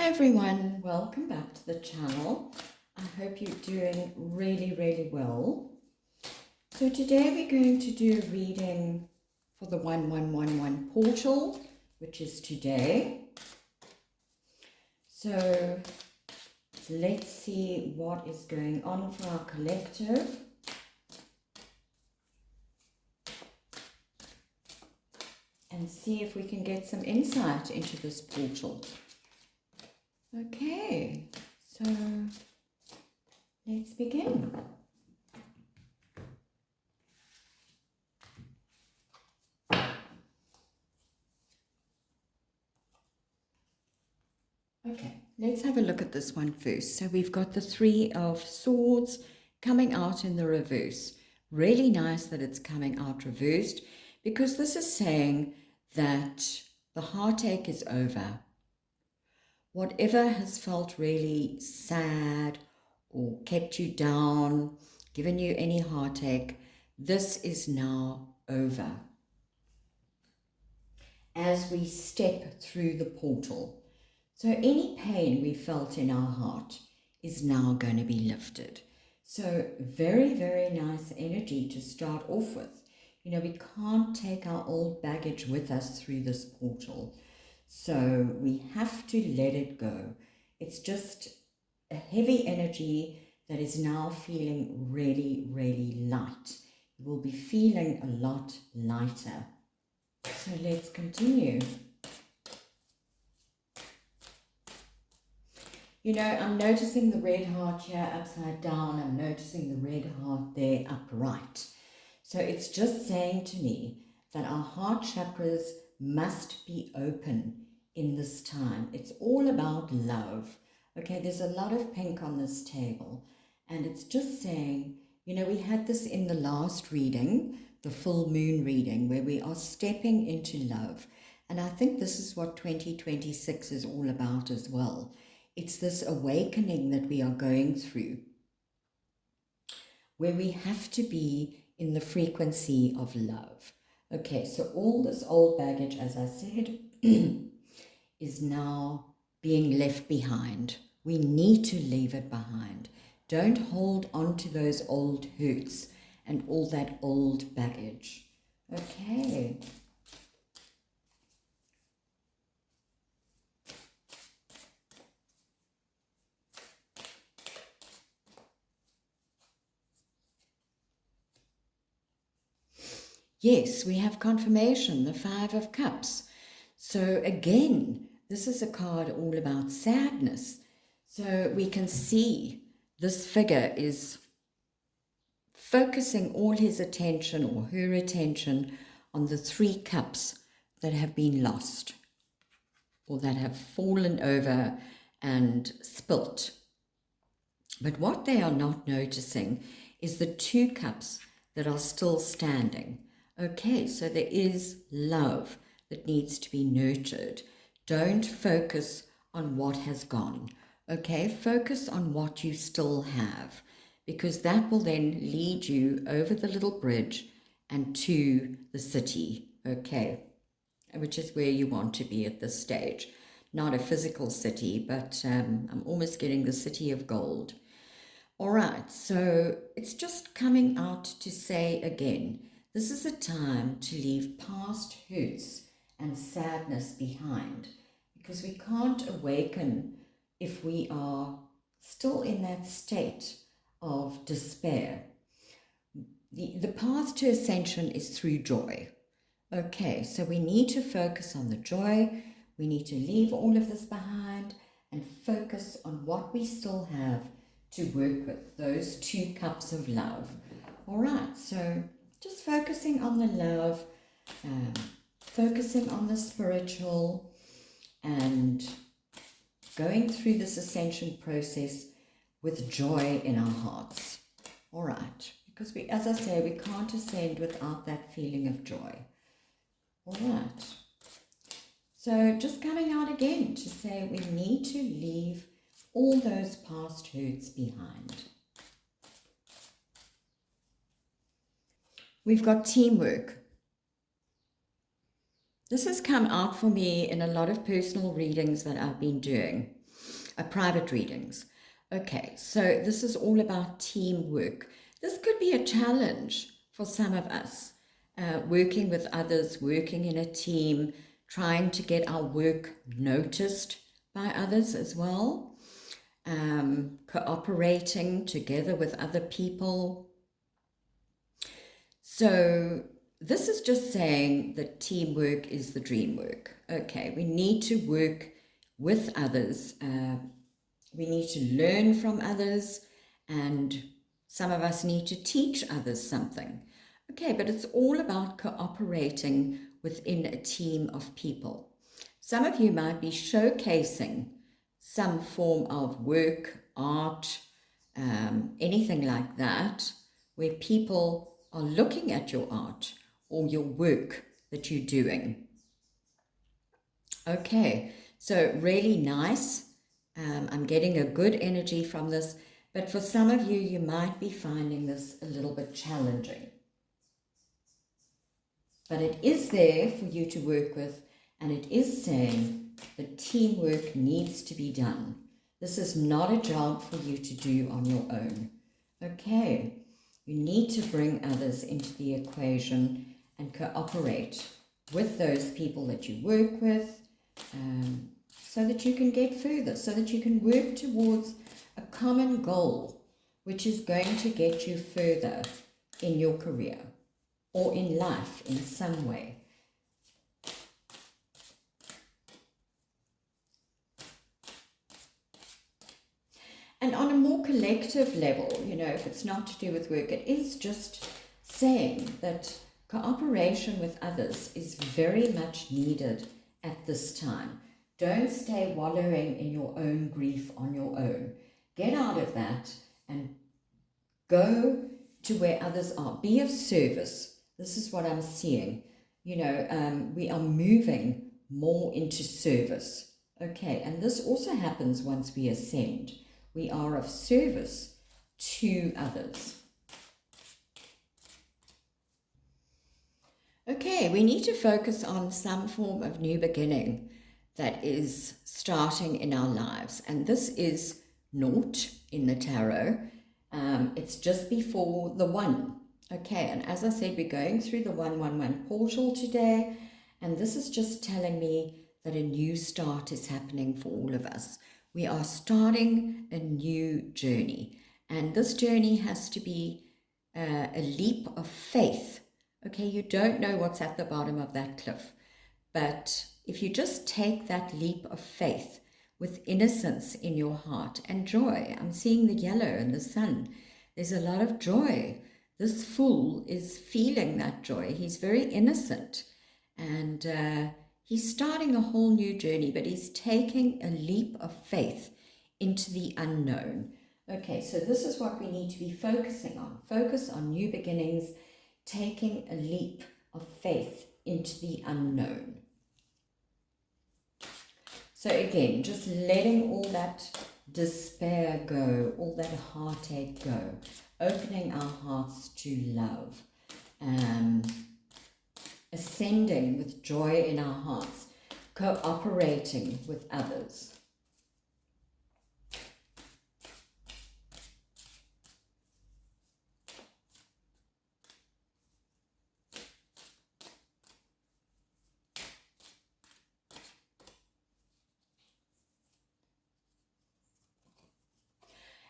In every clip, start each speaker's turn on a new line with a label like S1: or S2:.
S1: Hi everyone, welcome back to the channel. I hope you're doing really well. So today we're going to do a reading for the 1111 portal, which is today. So let's see what is going on for our collective. And see if we can get some insight into this portal. Okay, so let's begin. Okay, let's have a look at this one first. So we've got the Three of Swords coming out in the reverse. Really nice that it's coming out reversed, because this is saying that the heartache is over. Whatever has felt really sad or kept you down, given you any heartache, this is now over. As we step through the portal. So any pain we felt in our heart is now going to be lifted. So very nice energy to start off with. You know, we can't take our old baggage with us through this portal. So we have to let it go. It's just a heavy energy that is now feeling really light. You will be feeling a lot lighter. So let's continue. You know, I'm noticing the red heart here upside down. I'm noticing the red heart there upright. So it's just saying to me that our heart chakras must be open in this time. It's all about love. Okay, there's a lot of pink on this table. And it's just saying, you know, we had this in the last reading, the full moon reading, where we are stepping into love. And I think this is what 2026 is all about as well. It's this awakening that we are going through, where we have to be in the frequency of love. Okay, so all this old baggage, as I said, is now being left behind. We need to leave it behind. Don't hold on to those old hurts and all that old baggage. Okay. Yes, we have confirmation, the Five of Cups. So again, this is a card all about sadness. So we can see this figure is focusing all his attention or her attention on the three cups that have been lost or that have fallen over and spilt. But what they are not noticing is the two cups that are still standing. Okay, so there is love that needs to be nurtured. Don't focus on what has gone. Okay, focus on what you still have, because that will then lead you over the little bridge and to the city, okay, which is where you want to be at this stage. Not a physical city, but I'm almost getting the city of gold. All right, so it's just coming out to say again, this is a time to leave past hurts and sadness behind, because we can't awaken if we are still in that state of despair. The path to ascension is through joy. Okay, so we need to focus on the joy. We need to leave all of this behind and focus on what we still have to work with, those two cups of love. All right, so just focusing on the love, focusing on the spiritual, and going through this ascension process with joy in our hearts. All right, because we, as I say, we can't ascend without that feeling of joy. All right, so just coming out again to say we need to leave all those past hurts behind. We've got teamwork. This has come out for me in a lot of personal readings that I've been doing. private readings. Okay, so this is all about teamwork. This could be a challenge for some of us, working with others, working in a team, trying to get our work noticed by others as well, cooperating together with other people. So this is just saying that teamwork is the dream work. Okay, we need to work with others. We need to learn from others, and some of us need to teach others something. Okay, but it's all about cooperating within a team of people. Some of you might be showcasing some form of work, art, anything like that, where people are looking at your art or your work that you're doing. Okay, so really nice. I'm getting a good energy from this, but for some of you, you might be finding this a little bit challenging. But it is there for you to work with, and it is saying that teamwork needs to be done. This is not a job for you to do on your own. Okay, you need to bring others into the equation and cooperate with those people that you work with, so that you can get further, so that you can work towards a common goal, which is going to get you further in your career or in life in some way. And on a more collective level, if it's not to do with work, it is just saying that cooperation with others is very much needed at this time. Don't stay wallowing in your own grief on your own. Get out of that and go to where others are. Be of service. This is what I'm seeing. We are moving more into service. Okay, and this also happens once we ascend. We are of service to others. Okay, we need to focus on some form of new beginning that is starting in our lives. And this is naught in the tarot. It's just before the 1. Okay, and as I said, we're going through the 111 portal today. And this is just telling me that a new start is happening for all of us. We are starting a new journey. And this journey has to be a leap of faith. Okay, you don't know what's at the bottom of that cliff. But if you just take that leap of faith with innocence in your heart and joy, I'm seeing the yellow and the sun. There's a lot of joy. This fool is feeling that joy. He's very innocent. And he's starting a whole new journey, but he's taking a leap of faith into the unknown. Okay, so this is what we need to be focusing on. Focus on new beginnings, taking a leap of faith into the unknown. So again, just letting all that despair go, all that heartache go, opening our hearts to love, ascending with joy in our hearts, cooperating with others.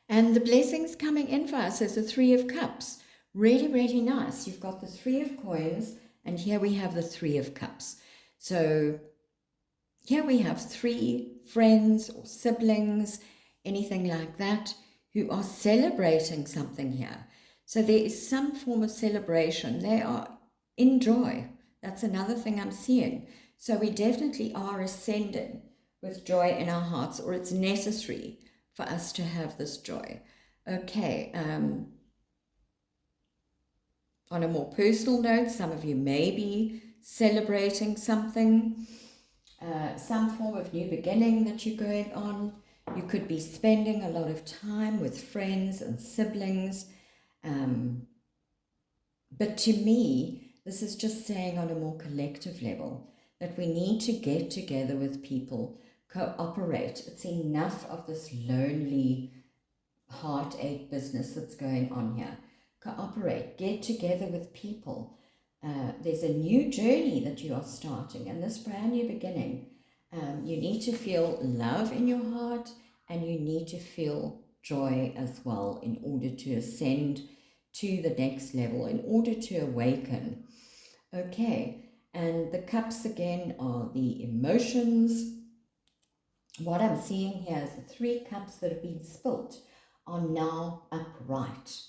S1: And the blessings coming in for us is the 3 of Cups. Really, really nice. You've got the 3 of Coins, and here we have the 3 of Cups. So here we have 3 friends or siblings, anything like that, who are celebrating something here. So there is some form of celebration. They are in joy. That's another thing I'm seeing. So we definitely are ascending with joy in our hearts, or it's necessary for us to have this joy. Okay, on a more personal note, some of you may be celebrating something, some form of new beginning that you're going on. You could be spending a lot of time with friends and siblings. But to me, this is just saying on a more collective level that we need to get together with people, cooperate. It's enough of this lonely heartache business that's going on here. Cooperate, get together with people. There's a new journey that you are starting, and this brand new beginning. You need to feel love in your heart, and you need to feel joy as well in order to ascend to the next level, in order to awaken. Okay, and the cups again are the emotions. What I'm seeing here is the 3 cups that have been spilt are now upright.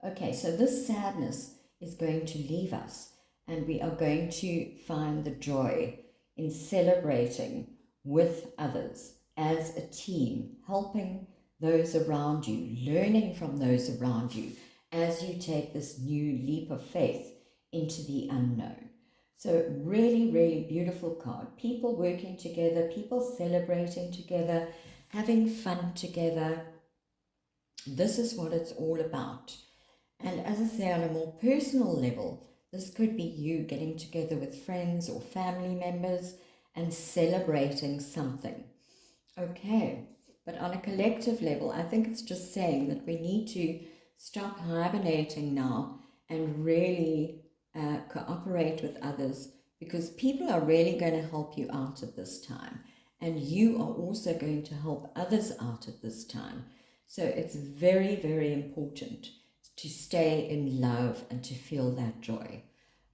S1: Okay, so this sadness is going to leave us, and we are going to find the joy in celebrating with others as a team, helping those around you, learning from those around you as you take this new leap of faith into the unknown. So really, really beautiful card. People working together, people celebrating together, having fun together. This is what it's all about. And as I say, on a more personal level, this could be you getting together with friends or family members and celebrating something. Okay, but on a collective level, I think it's just saying that we need to stop hibernating now and really cooperate with others, because people are really going to help you out at this time, and you are also going to help others out at this time. So it's very, very important to stay in love and to feel that joy.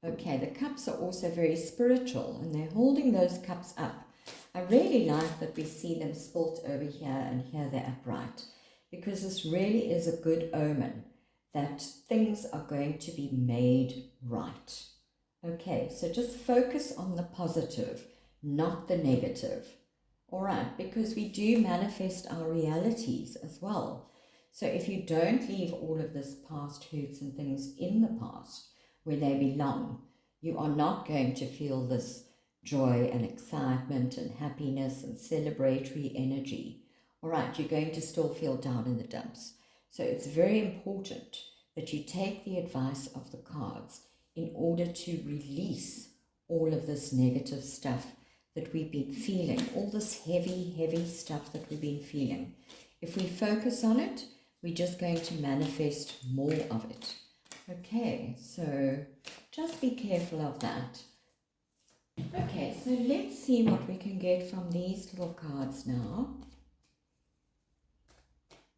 S1: Okay, the cups are also very spiritual, and they're holding those cups up. I really like that we see them spilt over here, and here they're upright, because this really is a good omen that things are going to be made right. Okay, so just focus on the positive, not the negative. All right, because we do manifest our realities as well. So if you don't leave all of this past hurts and things in the past where they belong, you are not going to feel this joy and excitement and happiness and celebratory energy. All right, you're going to still feel down in the dumps. So it's very important that you take the advice of the cards in order to release all of this negative stuff that we've been feeling, all this heavy, heavy stuff that we've been feeling. If we focus on it, we're just going to manifest more of it. Okay, so just be careful of that. Okay, so let's see what we can get from these little cards now.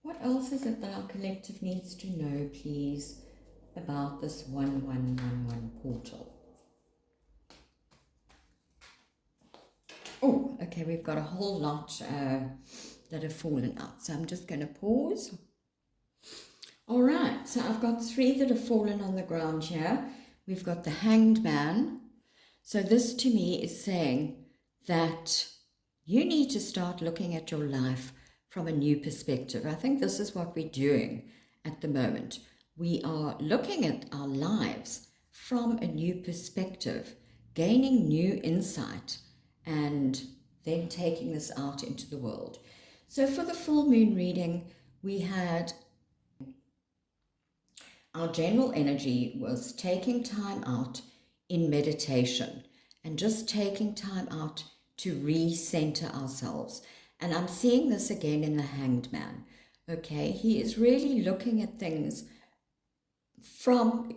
S1: What else is it that our collective needs to know, please, about this 1111 portal? Oh, okay, we've got a whole lot that have fallen out. So I'm just going to pause. All right, so I've got 3 that have fallen on the ground here. We've got the Hanged Man. So this to me is saying that you need to start looking at your life from a new perspective. I think this is what we're doing at the moment. We are looking at our lives from a new perspective, gaining new insight, and then taking this out into the world. So for the full moon reading, we had our general energy was taking time out in meditation and just taking time out to recenter ourselves. And I'm seeing this again in the Hanged Man. Okay, he is really looking at things from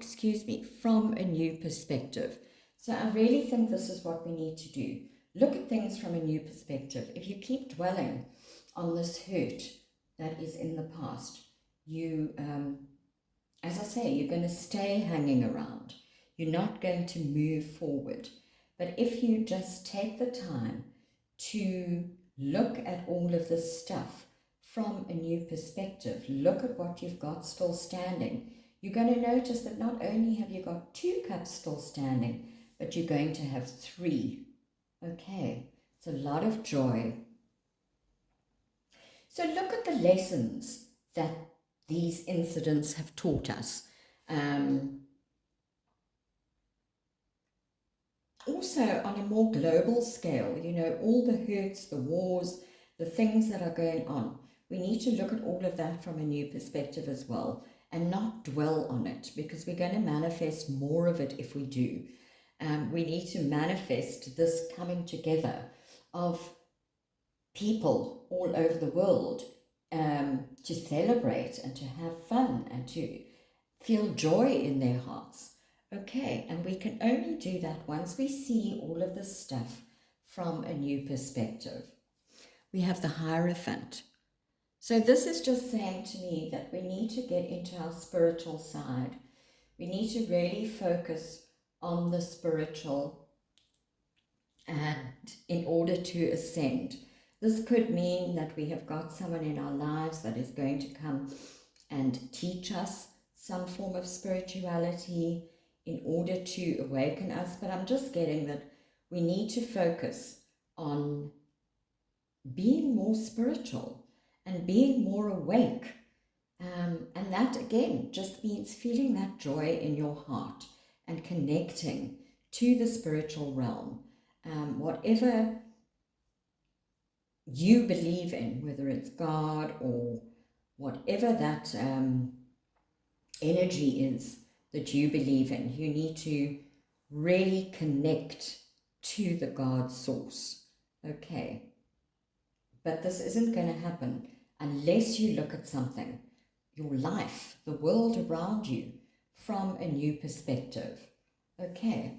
S1: a new perspective. So I really think this is what we need to do. Look at things from a new perspective. If you keep dwelling on this hurt that is in the past, you, as I say, you're going to stay hanging around. You're not going to move forward. But if you just take the time to look at all of this stuff from a new perspective, look at what you've got still standing, you're going to notice that not only have you got 2 cups still standing, but you're going to have 3. Okay, it's a lot of joy. So look at the lessons that these incidents have taught us. Also, on a more global scale, you know, all the hurts, the wars, the things that are going on, we need to look at all of that from a new perspective as well and not dwell on it, because we're going to manifest more of it if we do. We need to manifest this coming together of people all over the world to celebrate and to have fun and to feel joy in their hearts. Okay, and we can only do that once we see all of this stuff from a new perspective. We have the Hierophant. So this is just saying to me that we need to get into our spiritual side. We need to really focus on the spiritual, and in order to ascend. This could mean that we have got someone in our lives that is going to come and teach us some form of spirituality in order to awaken us. But I'm just getting that we need to focus on being more spiritual and being more awake. And that, again, just means feeling that joy in your heart and connecting to the spiritual realm. Whatever you believe in, whether it's God or whatever that energy is that you believe in, you need to really connect to the God source. Okay. But this isn't going to happen unless you look at something, your life, the world around you, from a new perspective. Okay.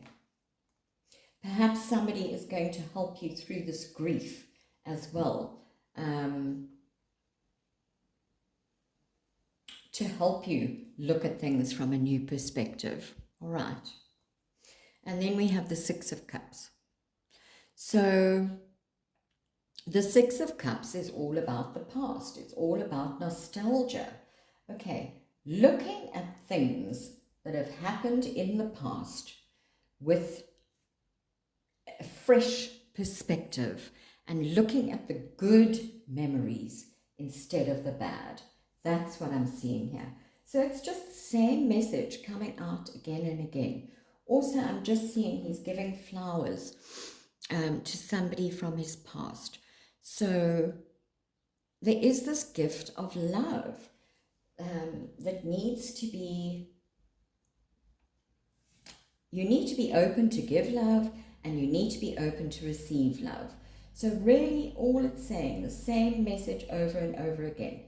S1: Perhaps somebody is going to help you through this grief as well, to help you look at things from a new perspective. All right. And then we have the Six of Cups. So the Six of Cups is all about the past. It's all about nostalgia. Okay, looking at things that have happened in the past with a fresh perspective and looking at the good memories instead of the bad. That's what I'm seeing here. So it's just the same message coming out again and again. Also, I'm just seeing he's giving flowers to somebody from his past. So there is this gift of love that needs to be, you need to be open to give love and you need to be open to receive love. So really all it's saying, the same message over and over again.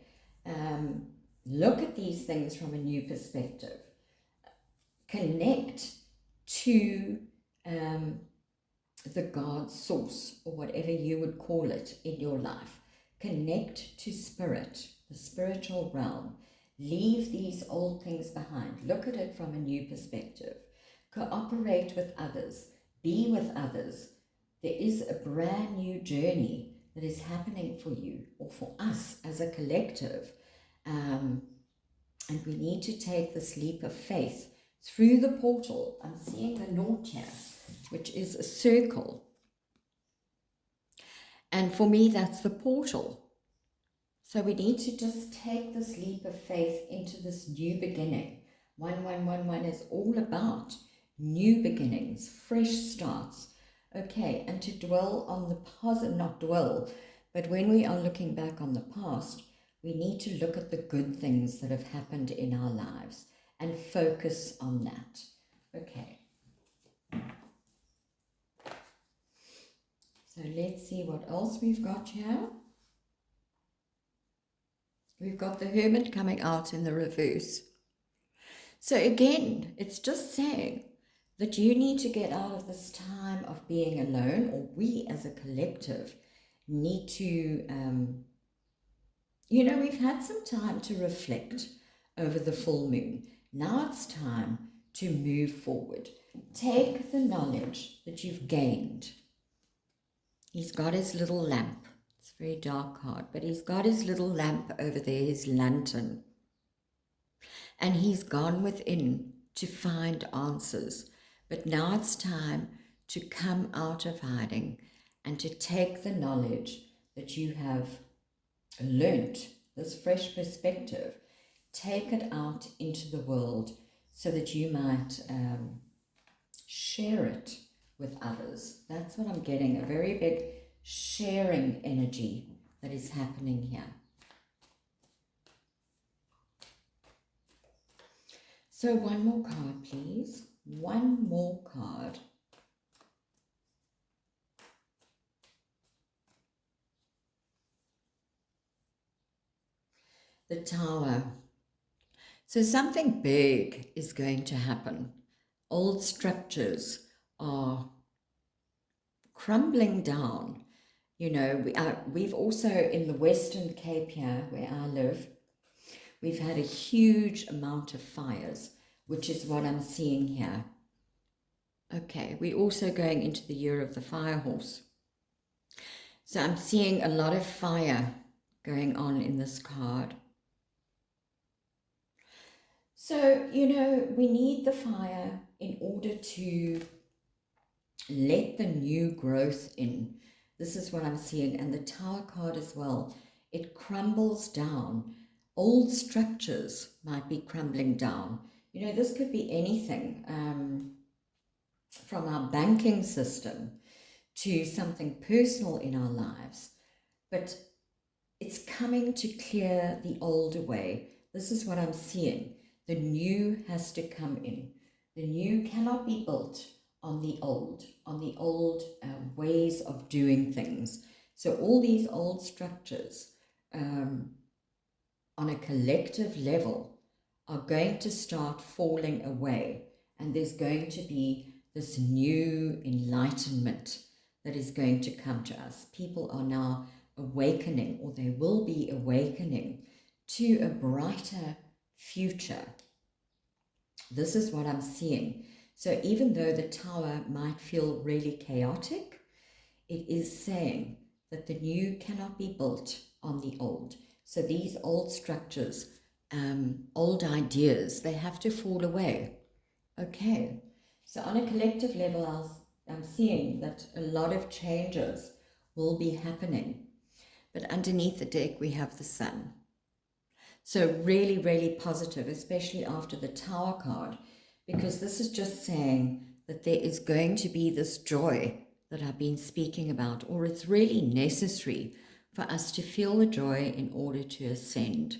S1: Look at these things from a new perspective. Connect to the God source, or whatever you would call it in your life. Connect to spirit, the spiritual realm. Leave these old things behind. Look at it from a new perspective. Cooperate with others. Be with others. There is a brand new journey that is happening for you or for us as a collective. And we need to take this leap of faith through the portal. I'm seeing the Nought here, which is a circle. And for me, that's the portal. So we need to just take this leap of faith into this new beginning. 1111 is all about new beginnings, fresh starts. Okay, and to dwell on the positive, not dwell, but when we are looking back on the past, we need to look at the good things that have happened in our lives and focus on that. Okay. So let's see what else we've got here. We've got the Hermit coming out in the reverse. So again, it's just saying that you need to get out of this time of being alone, or we as a collective need to, we've had some time to reflect over the full moon. Now it's time to move forward. Take the knowledge that you've gained. He's got his little lamp. It's a very dark card, but he's got his little lamp over there, his lantern. And he's gone within to find answers. But now it's time to come out of hiding and to take the knowledge that you have learnt, this fresh perspective, take it out into the world so that you might share it with others. That's what I'm getting, a very big sharing energy that is happening here. So one more card, please. One more card. the Tower. So something big is going to happen. Old structures are crumbling down. You know, we've also, in the Western Cape here, where I live, we've had a huge amount of fires, which is what I'm seeing here. Okay, we're also going into the year of the fire horse. So I'm seeing a lot of fire going on in this card. So, you know, we need the fire in order to let the new growth in. This is what I'm seeing. And the Tower card as well. It crumbles down. Old structures might be crumbling down. You know, this could be anything from our banking system to something personal in our lives. But it's coming to clear the old away. This is what I'm seeing. The new has to come in. The new cannot be built on the old ways of doing things. So all these old structures on a collective level are going to start falling away, and there's going to be this new enlightenment that is going to come to us. People are now awakening, or they will be awakening to a brighter future. This is what I'm seeing. So even though the Tower might feel really chaotic, it is saying that the new cannot be built on the old. So these old structures, old ideas, they have to fall away. Okay, so on a collective level, I'm seeing that a lot of changes will be happening. But underneath the deck, we have the Sun. So really, really positive, especially after the Tower card, because this is just saying that there is going to be this joy that I've been speaking about, or it's really necessary for us to feel the joy in order to ascend,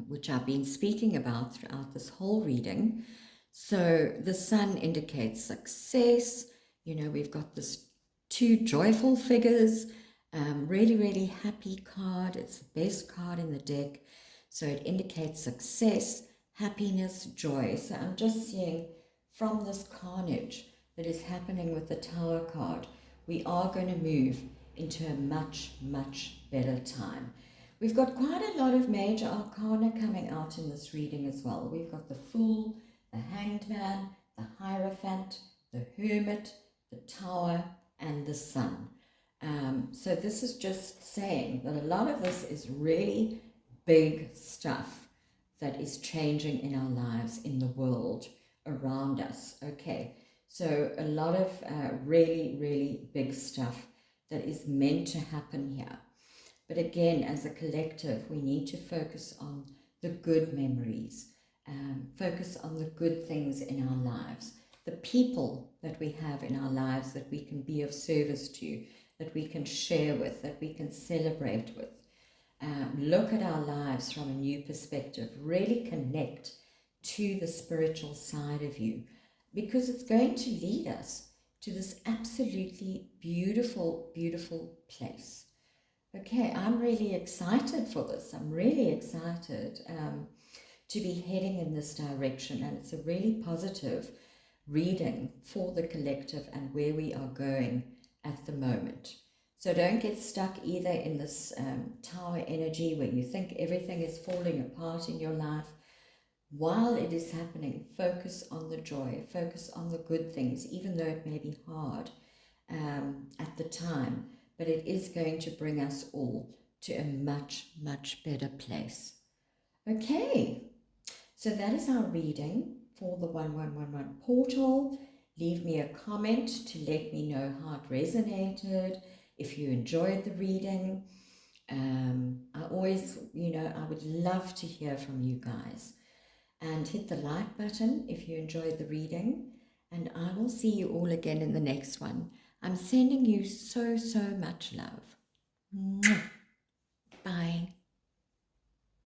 S1: which I've been speaking about throughout this whole reading. So the Sun indicates success. You know, we've got this two joyful figures, really, really happy card. It's the best card in the deck. So it indicates success, happiness, joy. So I'm just seeing from this carnage that is happening with the Tower card, we are going to move into a much, much better time. We've got quite a lot of major arcana coming out in this reading as well. We've got the Fool, the Hanged Man, the Hierophant, the Hermit, the Tower, and the Sun. So this is just saying that a lot of this is really big stuff that is changing in our lives, in the world around us. Okay, so a lot of really, really big stuff that is meant to happen here. But again, as a collective, we need to focus on the good memories, focus on the good things in our lives, the people that we have in our lives that we can be of service to, that we can share with, that we can celebrate with. Look at our lives from a new perspective, really connect to the spiritual side of you, because it's going to lead us to this absolutely beautiful, beautiful place. Okay, I'm really excited for this. I'm really excited to be heading in this direction, and it's a really positive reading for the collective and where we are going at the moment. So don't get stuck either in this Tower energy where you think everything is falling apart in your life. While it is happening, focus on the joy, focus on the good things, even though it may be hard at the time, but it is going to bring us all to a much, much better place. Okay, so that is our reading for the 1111 portal. Leave me a comment to let me know how it resonated, if you enjoyed the reading. I always, I would love to hear from you guys. And hit the like button if you enjoyed the reading. And I will see you all again in the next one. I'm sending you so, so much love. Mwah.